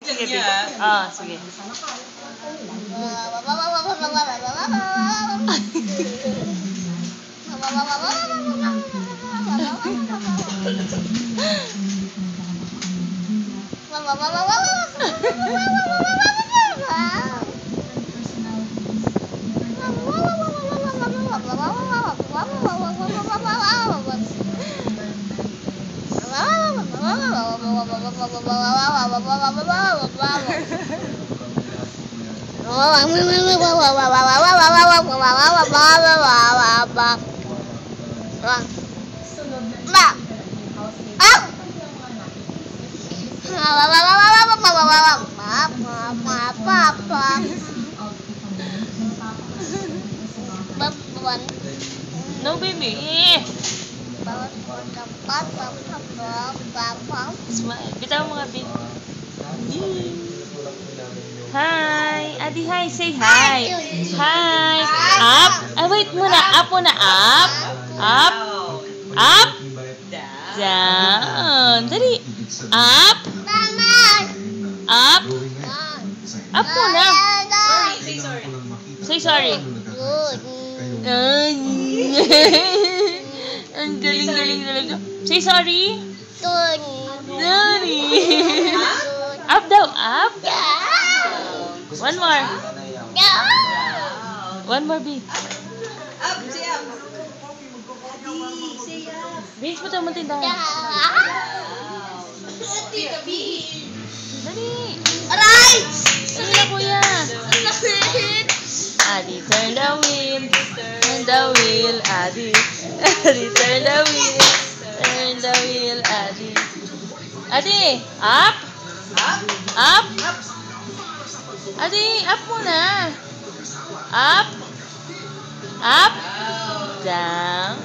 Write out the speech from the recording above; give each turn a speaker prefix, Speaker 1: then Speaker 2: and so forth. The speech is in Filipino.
Speaker 1: Sige, sige. Ah, sige. No, baby. Smile. Bitaw mga big. Hi. Adi, hi. Say hi. Hi. Up. Ah, wait muna. Up muna. Up. Up. Up. Down. Dali. Up. Up. Up muna. Say sorry. Ang galing-galing talaga. Say sorry. Sorry. Up daw. Up. One more. One more, B.
Speaker 2: Up, say up. Say up.
Speaker 1: Vince, mo ito mo tindahan. Dali.
Speaker 3: Aray!
Speaker 1: Dali na, kuya. Adi, turn the wheel. Turn the wheel, Adi. Adi, turn the wheel. Turn the wheel, Adi. Adi, up.
Speaker 2: Up.
Speaker 1: Up.
Speaker 2: Up.
Speaker 1: Adi, up muna. Up. Up. Down.